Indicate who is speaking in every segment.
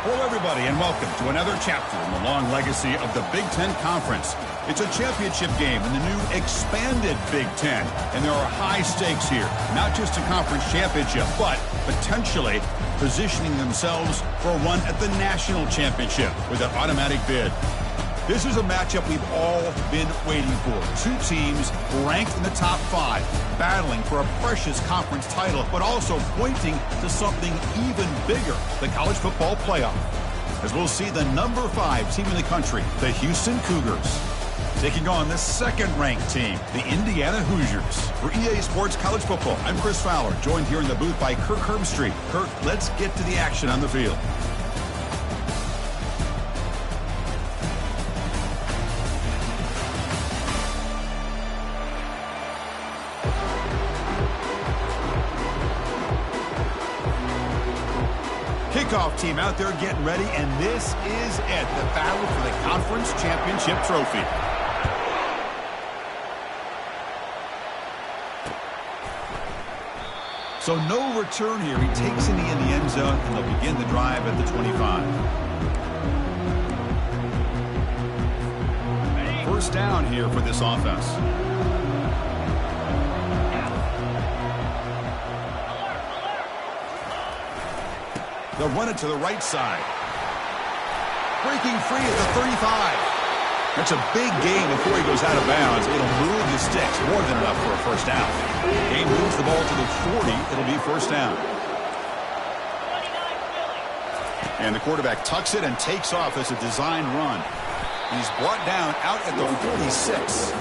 Speaker 1: Hello, everybody, and welcome to another chapter in the long legacy of the Big Ten Conference. It's a championship game in the new expanded Big Ten, and there are high stakes here, not just a conference championship, but potentially positioning themselves for a run at the national championship with an automatic bid. This is a matchup we've all been waiting for. Two teams ranked in the top 5, battling for a precious conference title, but also pointing to something even bigger, the college football playoff. As we'll see the number 5 team in the country, the Houston Cougars, taking on the second-ranked team, the Indiana Hoosiers. For EA Sports College Football, I'm Chris Fowler, joined here in the booth by Kirk Herbstreit. Kirk, let's get to the action on the field. Kickoff team out there getting ready, and this is it, the battle for the conference championship trophy. So no return here. He takes it in the end zone, and they'll begin the drive at the 25. First down here for this offense. They'll run it to the right side. Breaking free at the 35. That's a big gain before he goes out of bounds. It'll move the sticks, more than enough for a first down. Game moves the ball to the 40. It'll be first down. And the quarterback tucks it and takes off as a design run. He's brought down out at the 46.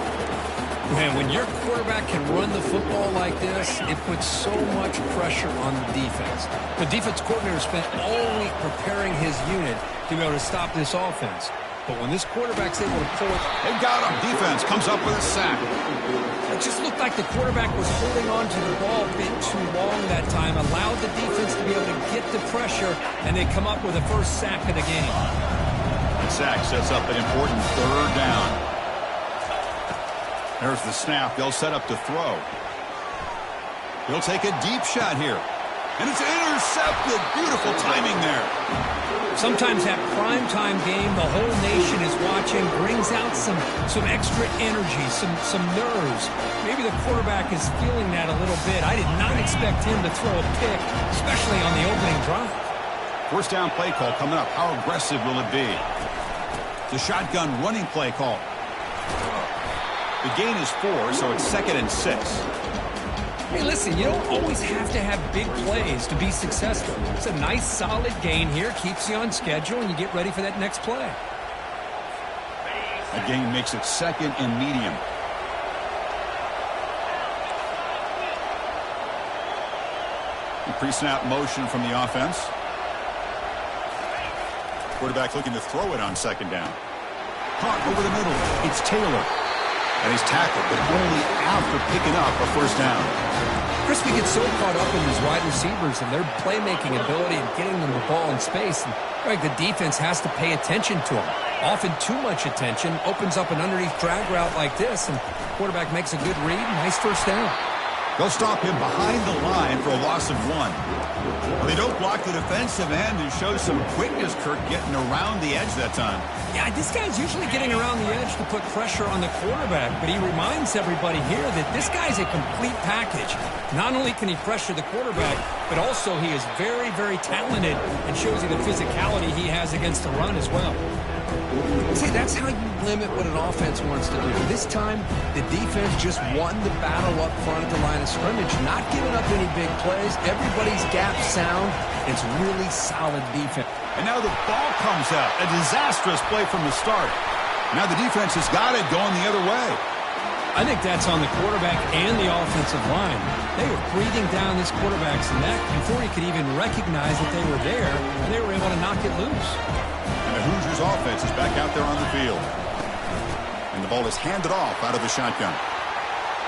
Speaker 2: Man, when your quarterback can run the football like this, it puts so much pressure on the defense. The defense coordinator spent all week preparing his unit to be able to stop this offense. But when this quarterback's able to pull it...
Speaker 1: They've got him. Defense comes up with a sack.
Speaker 2: It just looked like the quarterback was holding on to the ball a bit too long that time, allowed the defense to be able to get the pressure, and they come up with the first sack of the game.
Speaker 1: The sack sets up an important third down. There's the snap. They'll set up to throw. He'll take a deep shot here. And it's intercepted. Beautiful timing there.
Speaker 2: Sometimes that primetime game, the whole nation is watching, brings out some extra energy, some nerves. Maybe the quarterback is feeling that a little bit. I did not expect him to throw a pick, especially on the opening drive.
Speaker 1: First down play call coming up. How aggressive will it be? The shotgun running play call. The gain is 4, so it's 2nd and 6.
Speaker 2: Hey, listen, you don't always have to have big plays to be successful. It's a nice, solid gain here. Keeps you on schedule, and you get ready for that next play.
Speaker 1: That gain makes it 2nd and medium. The pre-snap motion from the offense. Quarterback looking to throw it on 2nd down. Caught over the middle. It's Taylor. And he's tackled, but only after picking up a first down.
Speaker 2: Chris, we get so caught up in these wide receivers and their playmaking ability and getting them the ball in space. And like the defense has to pay attention to them. Often too much attention opens up an underneath drag route like this, and quarterback makes a good read. Nice first down.
Speaker 1: They'll stop him behind the line for a loss of 1. They don't block the defensive end and show some quickness, Kirk, getting around the edge that time.
Speaker 2: Yeah, this guy's usually getting around the edge to put pressure on the quarterback, but he reminds everybody here that this guy's a complete package. Not only can he pressure the quarterback, but also he is very, very talented and shows you the physicality he has against the run as well.
Speaker 3: See, that's how you limit what an offense wants to do. This time, the defense just won the battle up front at the line of scrimmage, not giving up any big plays. Everybody's gap sound. It's really solid defense.
Speaker 1: And now the ball comes out. A disastrous play from the start. Now the defense has got it going the other way.
Speaker 2: I think that's on the quarterback and the offensive line. They were breathing down this quarterback's neck before he could even recognize that they were there, and they were able to knock it loose.
Speaker 1: And the Hoosiers offense is back out there on the field. And the ball is handed off out of the shotgun.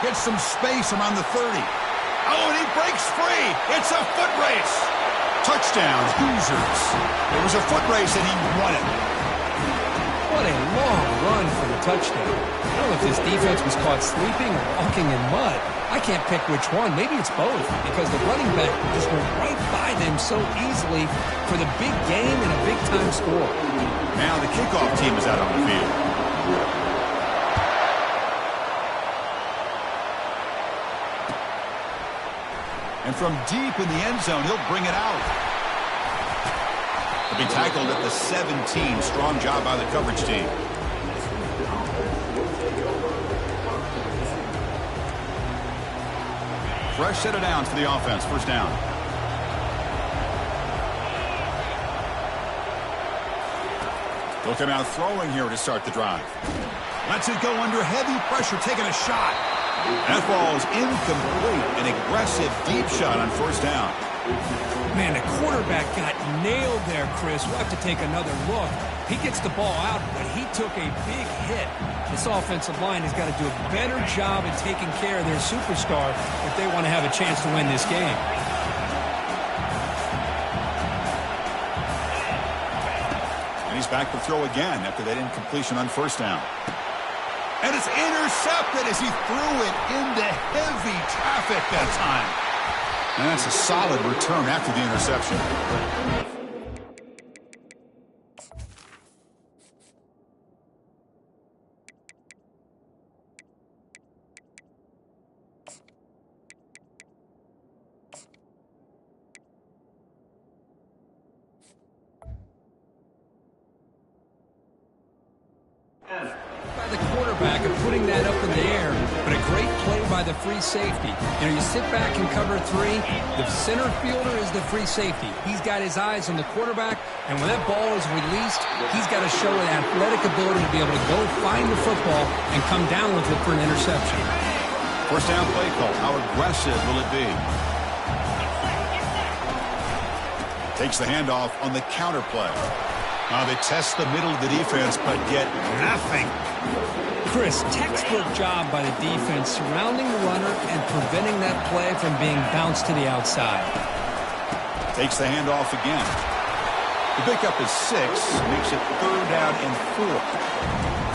Speaker 1: Gets some space around the 30. Oh, and he breaks free. It's a foot race. Touchdown, Hoosiers. It was a foot race, and he won it.
Speaker 2: What a long run for the touchdown. I don't know if this defense was caught sleeping or walking in mud. I can't pick which one. Maybe it's both, because the running back just went right by them so easily for the big game and a big-time score.
Speaker 1: Now the kickoff team is out on the field. And from deep in the end zone, he'll bring it out. He'll be tackled at the 17. Strong job by the coverage team. Fresh set of downs for the offense. First down. They'll come out throwing here to start the drive. Lets it go under heavy pressure, taking a shot. That ball is incomplete. An aggressive deep shot on first down.
Speaker 2: Man, the quarterback got nailed there, Chris. We'll have to take another look. He gets the ball out, but he took a big hit. This offensive line has got to do a better job at taking care of their superstar if they want to have a chance to win this game.
Speaker 1: And he's back to throw again after that incompletion on first down. And it's intercepted as he threw it into heavy traffic that time. And that's a solid return after the interception.
Speaker 2: By the quarterback of putting that up in the air, but a great play by the free safety. You know, you sit back and cover 3. The center fielder is the free safety. He's got his eyes on the quarterback, and when that ball is released, he's got to show an athletic ability to be able to go find the football and come down with it for an interception.
Speaker 1: First down play call. How aggressive will it be? Takes the handoff on the counter play. They test the middle of the defense, but get nothing.
Speaker 2: Chris, textbook job by the defense surrounding the runner and preventing that play from being bounced to the outside.
Speaker 1: Takes the handoff again. The pickup is 6, makes it 3rd down and 4.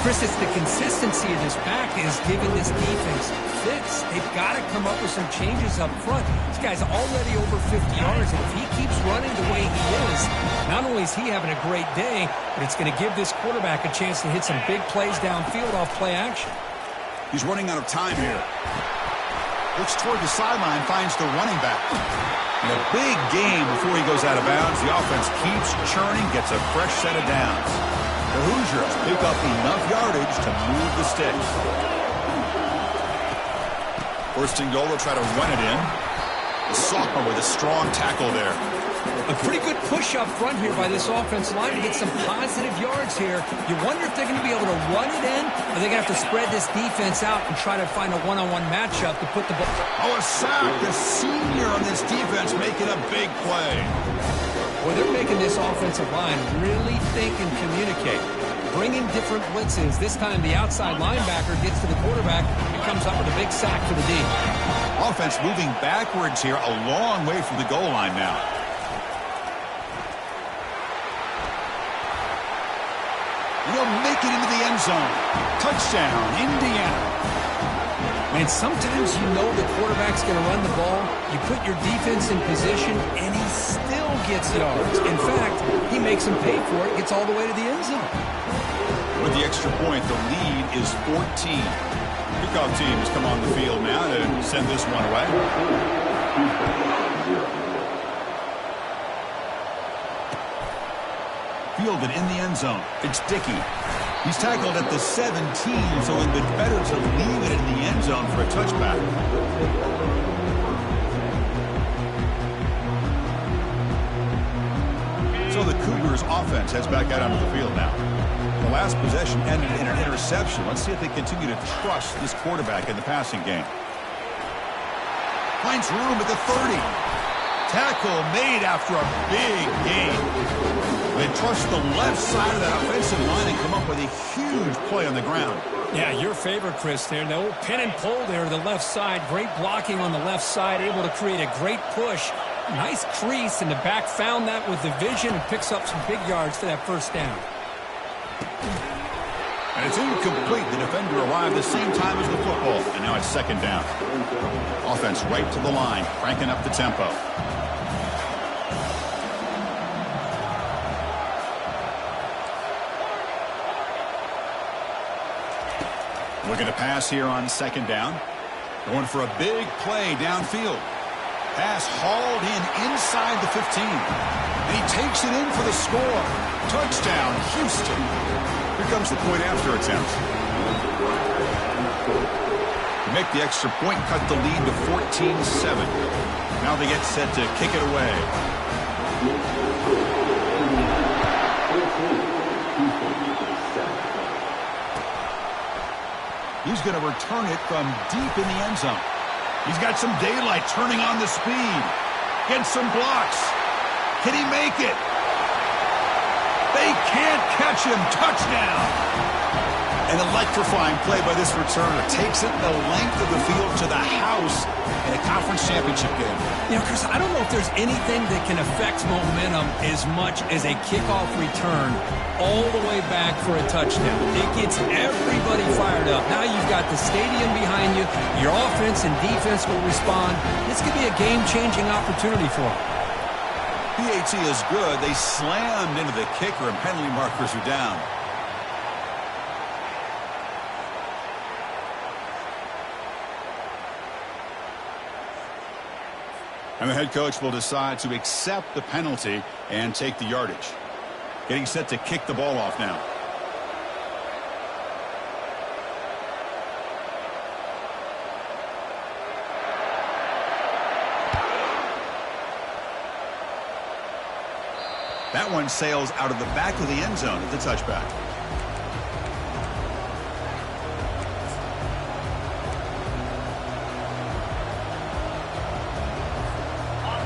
Speaker 2: Chris, it's the consistency of this back is giving this defense fits. They've got to come up with some changes up front. This guy's already over 50 yards, and if he keeps running the way he is, not only is he having a great day, but it's going to give this quarterback a chance to hit some big plays downfield off play action.
Speaker 1: He's running out of time here. Looks toward the sideline, finds the running back. In a big game before he goes out of bounds, the offense keeps churning, gets a fresh set of downs. The Hoosiers pick up enough yardage to move the sticks. First and goal, they'll try to run it in. The sophomore with a strong tackle there.
Speaker 2: A pretty good push up front here by this offense line to get some positive yards here. You wonder if they're going to be able to run it in, or they're going to have to spread this defense out and try to find a one-on-one matchup to put the ball.
Speaker 1: Oh, a sack. The senior on this defense making a big play.
Speaker 2: Well, they're making this offensive line really think and communicate. Bringing different blitzes. This time the outside linebacker gets to the quarterback and comes up with a big sack for the D.
Speaker 1: Offense moving backwards here, a long way from the goal line now. He'll make it into the end zone. Touchdown, Indiana.
Speaker 2: And sometimes you know the quarterback's going to run the ball. You put your defense in position, and he still gets yards. In fact, he makes them pay for it, gets all the way to the end zone.
Speaker 1: With the extra point, the lead is 14. Kickoff team has come on the field now to send this one away. Fielded in the end zone. It's Dickey. He's tackled at the 17, so it would be better to leave it in the end zone for a touchback. So the Cougars offense heads back out onto the field now. The last possession ended in an interception. Let's see if they continue to trust this quarterback in the passing game. Finds room at the 30. Tackle made after a big gain. They trust the left side of that offensive line and come up with a huge play on the ground.
Speaker 2: Yeah, your favorite, Chris, there. No pin and pull there to the left side. Great blocking on the left side, able to create a great push. Nice crease, and the back found that with the vision and picks up some big yards for that first down.
Speaker 1: And it's incomplete. The defender arrived the same time as the football, and now it's second down. Offense right to the line, cranking up the tempo. Looking to pass here on second down. Going for a big play downfield. Pass hauled in inside the 15. And he takes it in for the score. Touchdown, Houston. Here comes the point after attempt. To make the extra point, cut the lead to 14-7. Now they get set to kick it away. He's going to return it from deep in the end zone. He's got some daylight, turning on the speed. Gets some blocks. Can he make it? They can't catch him. Touchdown. An electrifying play by this returner. Takes it the length of the field to the house in a conference championship game.
Speaker 2: You know, Chris, I don't know if there's anything that can affect momentum as much as a kickoff return all the way back for a touchdown. It gets everybody fired up. Now you've got the stadium behind you. Your offense and defense will respond. This could be a game-changing opportunity for them.
Speaker 1: PAT is good. They slammed into the kicker, and penalty markers are down. And the head coach will decide to accept the penalty and take the yardage. Getting set to kick the ball off now. That one sails out of the back of the end zone at the touchback.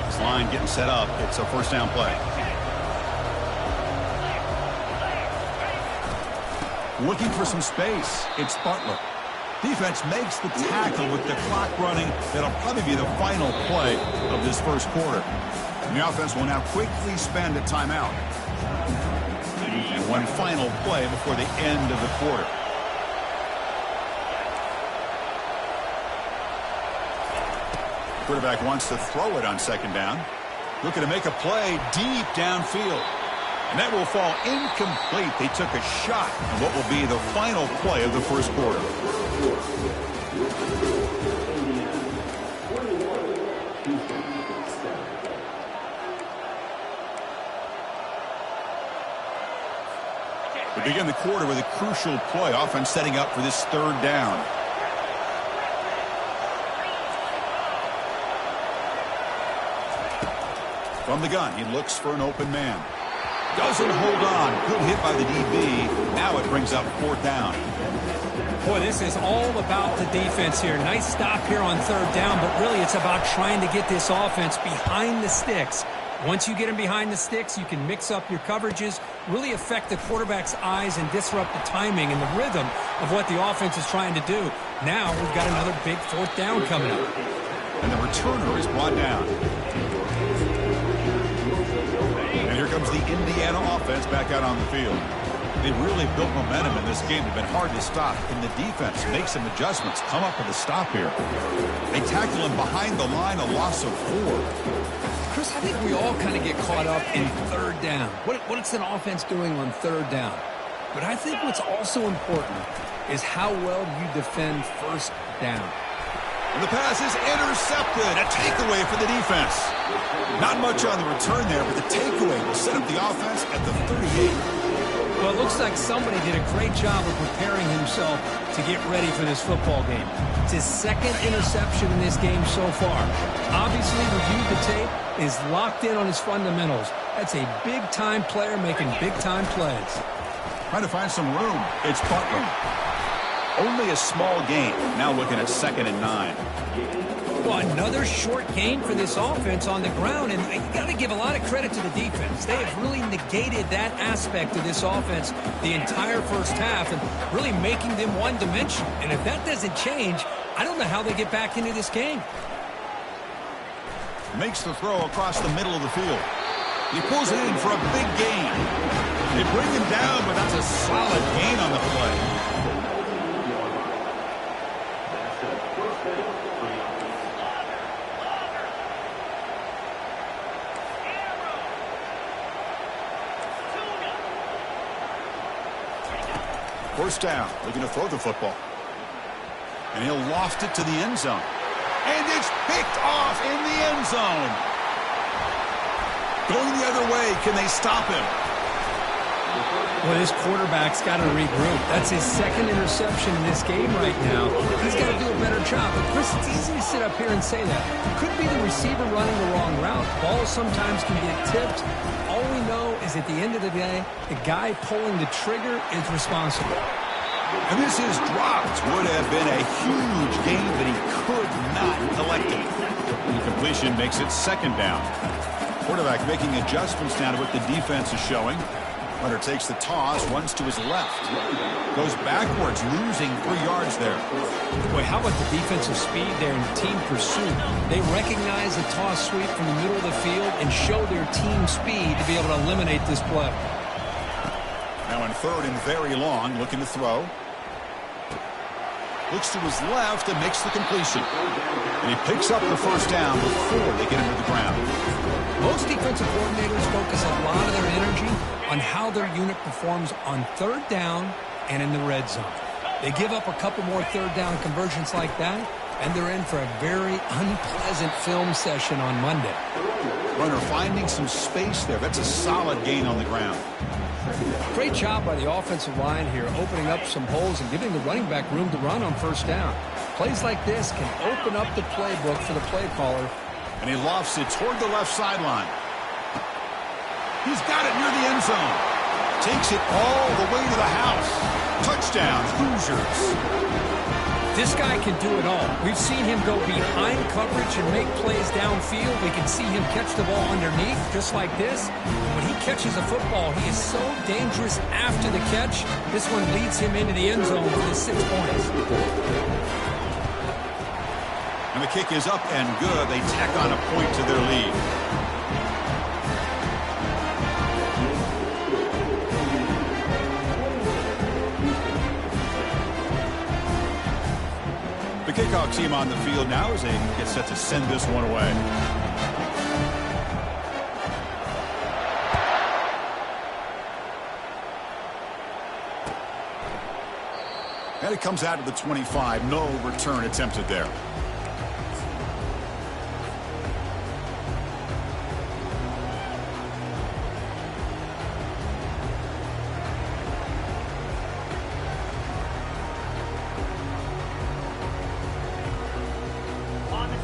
Speaker 1: This line getting set up. It's a first down play. Looking for some space. It's Butler. Defense makes the tackle with the clock running. That'll probably be the final play of this first quarter. And the offense will now quickly spend a timeout. And one final play before the end of the quarter. Quarterback wants to throw it on second down. Looking to make a play deep downfield. And that will fall incomplete. They took a shot on what will be the final play of the first quarter. We begin the quarter with a crucial play. Offense setting up for this third down. From the gun, he looks for an open man. Doesn't hold on. Good hit by the DB. Now it brings up fourth down.
Speaker 2: Boy, this is all about the defense here. Nice stop here on third down, but really it's about trying to get this offense behind the sticks. Once you get them behind the sticks, you can mix up your coverages, really affect the quarterback's eyes and disrupt the timing and the rhythm of what the offense is trying to do. Now we've got another big fourth down coming up.
Speaker 1: And the returner is brought down. And here comes the Indiana offense back out on the field. They really built momentum in this game. They've been hard to stop. Can the defense make some adjustments? Come up with a stop here. They tackle him behind the line, a loss of 4.
Speaker 3: Chris, I think we all kind of get caught up in third down. What's an offense doing on third down? But I think what's also important is how well you defend first down.
Speaker 1: And the pass is intercepted. A takeaway for the defense. Not much on the return there, but the takeaway will set up the offense at the 38.
Speaker 2: Well, it looks like somebody did a great job of preparing himself to get ready for this football game. It's his second interception in this game so far. Obviously, reviewed the tape, is locked in on his fundamentals. That's a big-time player making big-time plays.
Speaker 1: Trying to find some room. It's Butler. Only a small gain. Now looking at 2nd and 9.
Speaker 2: Well, another short gain for this offense on the ground, and you got to give a lot of credit to the defense. They have really negated that aspect of this offense the entire first half and really making them one-dimensional. And if that doesn't change, I don't know how they get back into this game.
Speaker 1: Makes the throw across the middle of the field. He pulls it in for a big gain. They bring him down, but that's a solid gain on the play. First down, looking to throw the football. And he'll loft it to the end zone. And it's picked off in the end zone. Going the other way, can they stop him?
Speaker 2: Well, this quarterback's got to regroup. That's his second interception in this game right now. He's got to do a better job. But, Chris, it's easy to sit up here and say that. It could be the receiver running the wrong route. Balls sometimes can get tipped. All we know is at the end of the day, the guy pulling the trigger is responsible.
Speaker 1: And this is dropped. Would have been a huge gain, but he could not collect it. The completion makes it 2nd down. Quarterback making adjustments now to what the defense is showing. Hunter takes the toss, runs to his left. Goes backwards, losing 3 yards there.
Speaker 2: Boy, how about the defensive speed there in team pursuit? They recognize the toss sweep from the middle of the field and show their team speed to be able to eliminate this play.
Speaker 1: Now in 3rd and very long, looking to throw. Looks to his left and makes the completion. And he picks up the first down before they get him to the ground.
Speaker 2: Most defensive coordinators focus a lot of their energy on how their unit performs on 3rd down and in the red zone. They give up a couple more 3rd down conversions like that, and they're in for a very unpleasant film session on Monday.
Speaker 1: Runner finding some space there. That's a solid gain on the ground.
Speaker 2: Great job by the offensive line here, opening up some holes and giving the running back room to run on 1st down. Plays like this can open up the playbook for the play caller.
Speaker 1: And he lofts it toward the left sideline. He's got it near the end zone. Takes it all the way to the house. Touchdown, Hoosiers.
Speaker 2: This guy can do it all. We've seen him go behind coverage and make plays downfield. We can see him catch the ball underneath, just like this. When he catches a football, he is so dangerous after the catch. This one leads him into the end zone for the 6 points.
Speaker 1: And the kick is up and good. They tack on a point to their lead. The kickoff team on the field now as they get set to send this one away. And it comes out to the 25. No return attempted there.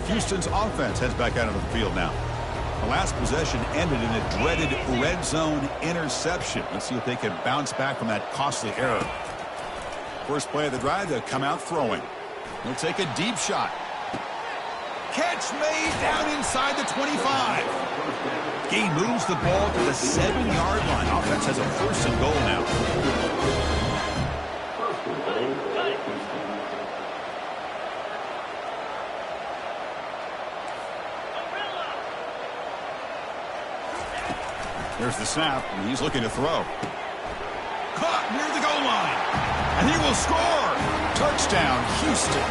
Speaker 1: Houston's offense heads back out of the field now. The last possession ended in a dreaded red zone interception. Let's see if they can bounce back from that costly error. First play of the drive, they'll come out throwing. They'll take a deep shot. Catch made down inside the 25. He moves the ball to the 7-yard line. Offense has a 1st and goal now. There's the snap, and he's looking to throw. Caught! near the goal line. And he will score. Touchdown, Houston.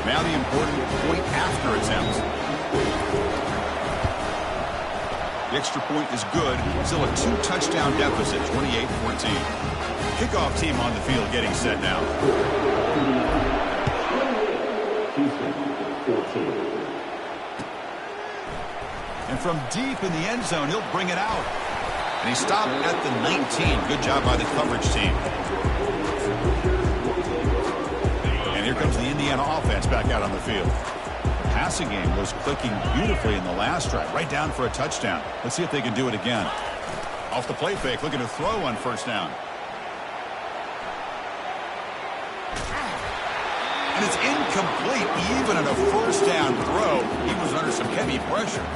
Speaker 1: Now the important point after attempt. The extra point is good. Still a 2-touchdown deficit, 28-14. Kickoff team on the field getting set now. And from deep in the end zone, he'll bring it out. And he stopped at the 19. Good job by the coverage team. And here comes the Indiana offense back out on the field. The passing game was clicking beautifully in the last drive, right down for a touchdown. Let's see if they can do it again. Off the play fake, looking to throw on first down. And it's incomplete. Even on a first down throw, he was under some heavy pressure.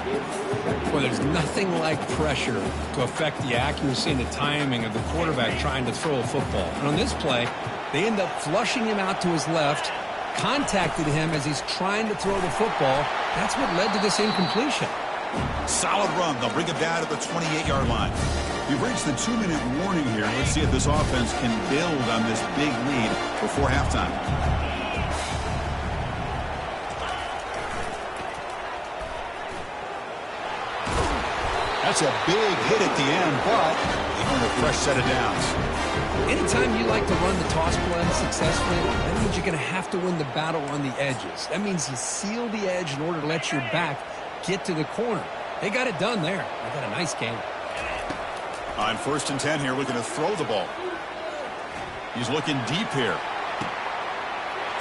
Speaker 2: Well, there's nothing like pressure to affect the accuracy and the timing of the quarterback trying to throw a football. And on this play, they end up flushing him out to his left, contacted him as he's trying to throw the football. That's what led to this incompletion.
Speaker 1: Solid run. They'll bring him down to the 28-yard line. We've reached the 2-minute warning here. Let's see if this offense can build on this big lead before halftime. That's a big hit at the end, but they earn a fresh set of downs.
Speaker 2: Anytime you like to run the toss play successfully, that means you're going to have to win the battle on the edges. That means you seal the edge in order to let your back get to the corner. They got it done there. They got a nice game.
Speaker 1: On 1st and 10 here, looking to throw the ball. He's looking deep here.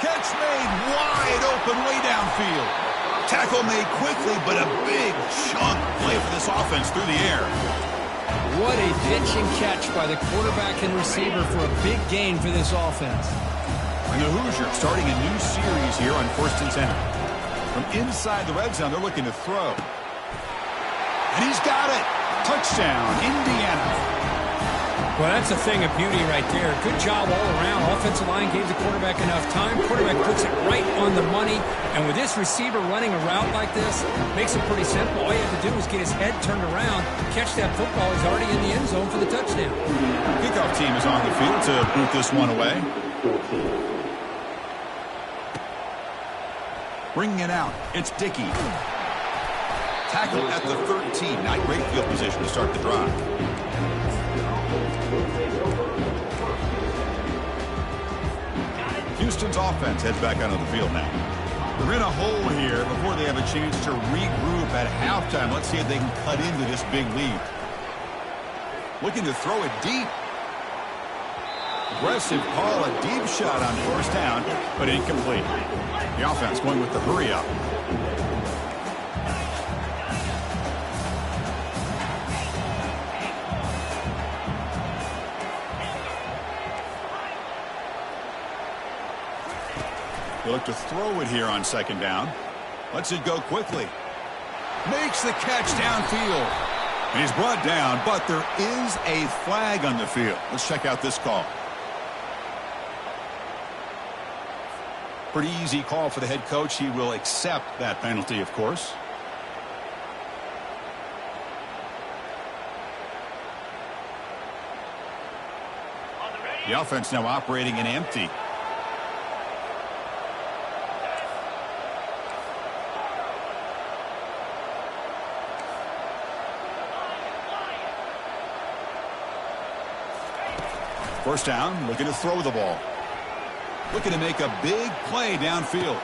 Speaker 1: Catch made wide open way downfield. Tackle made quickly, but a big chunk play for this offense through the air.
Speaker 2: What a pitch and catch by the quarterback and receiver for a big gain for this offense.
Speaker 1: And the Hoosiers starting a new series here on 1st and 10. From inside the red zone, they're looking to throw. And he's got it. Touchdown, Indiana.
Speaker 2: Well, that's a thing of beauty right there. Good job all around. Offensive line gave the quarterback enough time. Quarterback puts it right on the money. And with this receiver running a route like this, makes it pretty simple. All you have to do is get his head turned around, catch that football. He's already in the end zone for the touchdown.
Speaker 1: Kickoff team is on the field to boot this one away. Bringing it out, it's Dickey. Tackle at the 13. Not great field position to start the drive. Houston's offense heads back out of the field now. They're in a hole here before they have a chance to regroup at halftime. Let's see if they can cut into this big lead. Looking to throw it deep. Aggressive call, a deep shot on 1st down, but incomplete. The offense going with the hurry up. They look to throw it here on 2nd down. Lets it go quickly. Makes the catch downfield. And he's brought down, but there is a flag on the field. Let's check out this call. Pretty easy call for the head coach. He will accept that penalty, of course. The offense now operating in empty. First down, looking to throw the ball. Looking to make a big play downfield.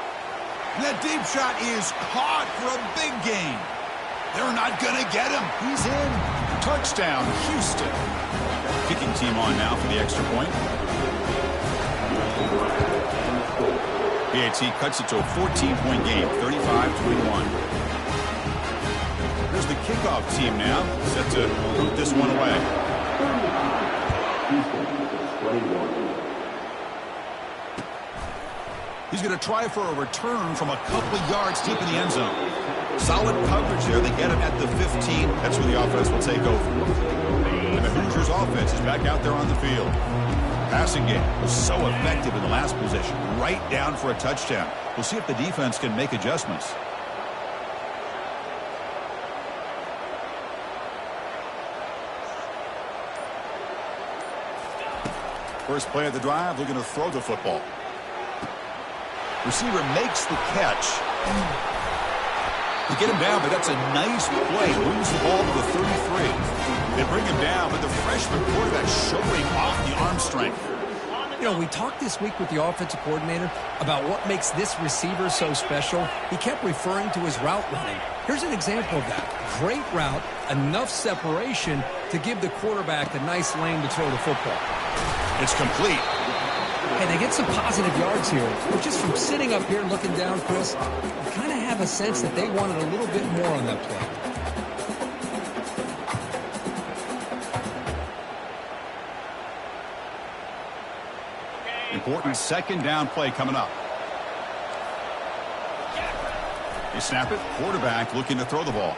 Speaker 1: And that deep shot is caught for a big gain. They're not going to get him. He's in. Touchdown, Houston. Kicking team on now for the extra point. PAT cuts it to a 14-point game, 35-21. There's the kickoff team now, set to boot this one away. He's going to try for a return from a couple of yards deep in the end zone. Solid coverage there. They get him at the 15. That's where the offense will take over. And the Hoosiers offense is back out there on the field. Passing game was so effective in the last possession. Right down for a touchdown. We'll see if the defense can make adjustments. First play of the drive, looking to throw the football. Receiver makes the catch. To get him down, but that's a nice play. Moves the ball to the 33. They bring him down, but the freshman quarterback showing off the arm strength.
Speaker 3: You know, we talked this week with the offensive coordinator about what makes this receiver so special. He kept referring to his route running. Here's an example of that. Great route, enough separation to give the quarterback a nice lane to throw the football.
Speaker 1: It's complete.
Speaker 3: Hey, they get some positive yards here. But just from sitting up here looking down, Chris, you kind of have a sense that they wanted a little bit more on that play.
Speaker 1: Important second down play coming up. They snap it. Quarterback looking to throw the ball.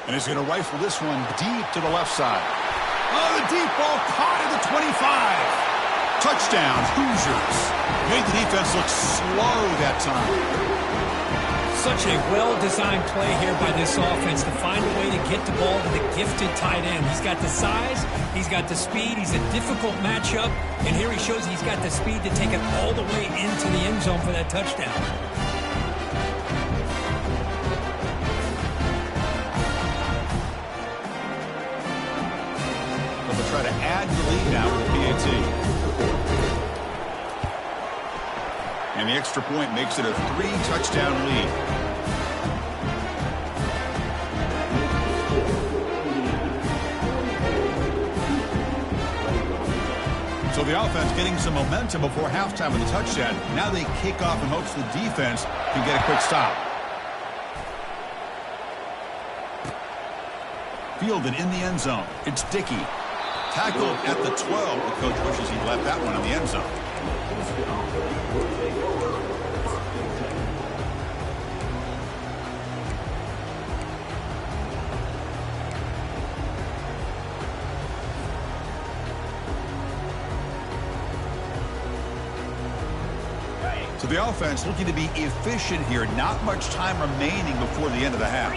Speaker 1: And he's going to rifle this one deep to the left side. Oh, the deep ball caught at the 25. Touchdown, Hoosiers. Made the defense look slow that time.
Speaker 2: Such a well-designed play here by this offense to find a way to get the ball to the gifted tight end. He's got the size, he's got the speed, he's a difficult matchup, and here he shows he's got the speed to take it all the way into the end zone for that touchdown.
Speaker 1: They'll try to add the lead now with the PAT. And the extra point makes it a 3-touchdown lead. So the offense getting some momentum before halftime with the touchdown. Now they kick off in hopes the defense can get a quick stop. Fielded in the end zone. It's Dickey. Tackled at the 12. The coach wishes he'd left that one in the end zone. So the offense looking to be efficient here. Not much time remaining before the end of the half.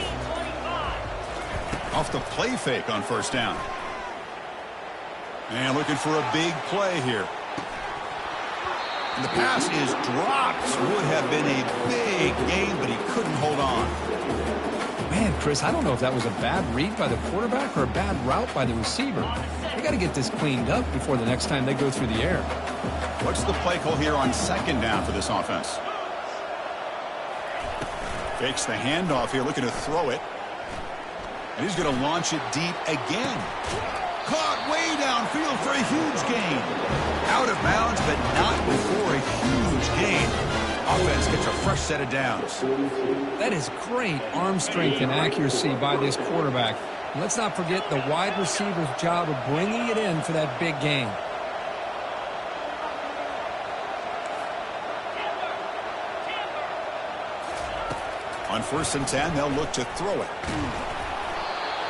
Speaker 1: Off the play fake on first down. And looking for a big play here. And the pass is dropped. Would have been a big gain, but he couldn't hold on.
Speaker 3: Man, Chris, I don't know if that was a bad read by the quarterback or a bad route by the receiver. They got to get this cleaned up before the next time they go through the air.
Speaker 1: What's the play call here on second down for this offense? Fakes the handoff here, looking to throw it. And he's going to launch it deep again. Caught way downfield for a huge gain. Out of bounds, but not before a huge gain. Offense gets a fresh set of downs.
Speaker 3: That is great arm strength and accuracy by this quarterback. And let's not forget the wide receiver's job of bringing it in for that big gain.
Speaker 1: On 1st and 10, they'll look to throw it.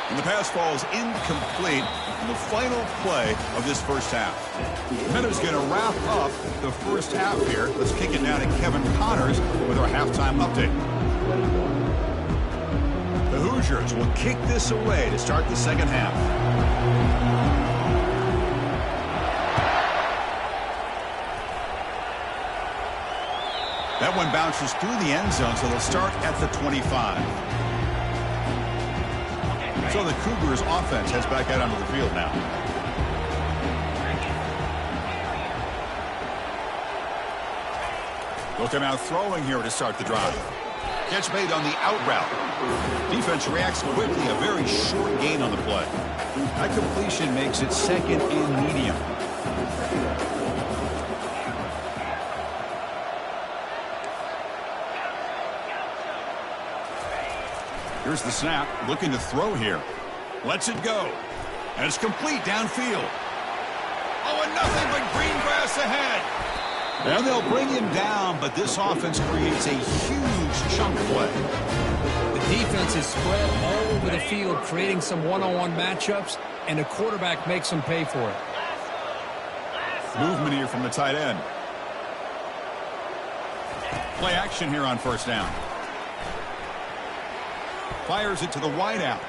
Speaker 1: And the pass falls incomplete in the final play of this first half. Meadows going to wrap up the first half here. Let's kick it now to Kevin Connors with our halftime update. The Hoosiers will kick this away to start the second half. That one bounces through the end zone, so they'll start at the 25. So the Cougars offense heads back out onto the field now. They'll come out throwing here to start the drive. Catch made on the out route. Defense reacts quickly, a very short gain on the play. That completion makes it second and medium. Here's the snap, looking to throw here. Lets it go. And it's complete downfield. Oh, and nothing but green grass ahead. And they'll bring him down, but this offense creates a huge chunk play.
Speaker 3: The defense is spread all over the field, creating some one-on-one matchups, and the quarterback makes them pay for it.
Speaker 1: Movement here from the tight end. Play action here on first down. Fires it to the wideout.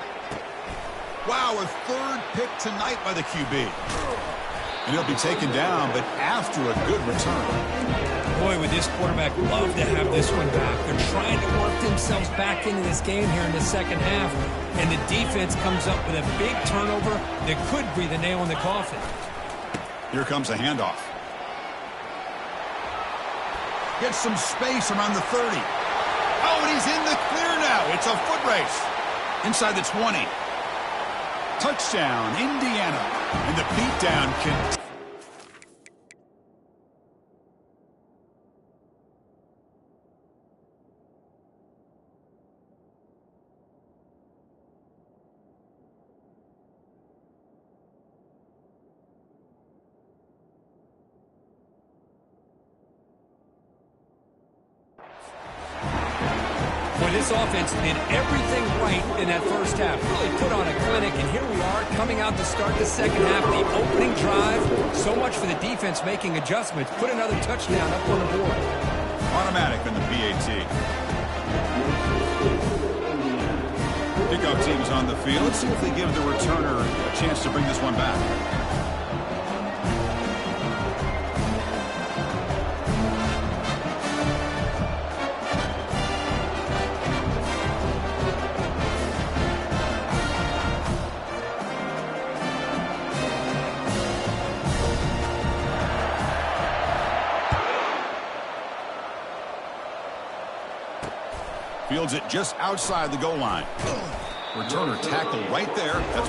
Speaker 1: Wow, a third pick tonight by the QB. And he'll be taken down, but after a good return.
Speaker 2: Boy, would this quarterback love to have this one back. They're trying to work themselves back into this game here in the second half, and the defense comes up with a big turnover that could be the nail in the coffin.
Speaker 1: Here comes a handoff. Gets some space around the 30. Oh, and he's in the clear now. It's a foot race. Inside the 20. Touchdown, Indiana. And the beatdown can...
Speaker 2: Boy, this offense did everything right in that first half. Really put on a clinic, and here we are coming out to start the second half. The opening drive, so much for the defense making adjustments. Put another touchdown up on the board.
Speaker 1: Automatic on the PAT. Kickoff team is on the field. Let's see if they give the returner a chance to bring this one back. Fields it just outside the goal line. Returner tackled right there. That's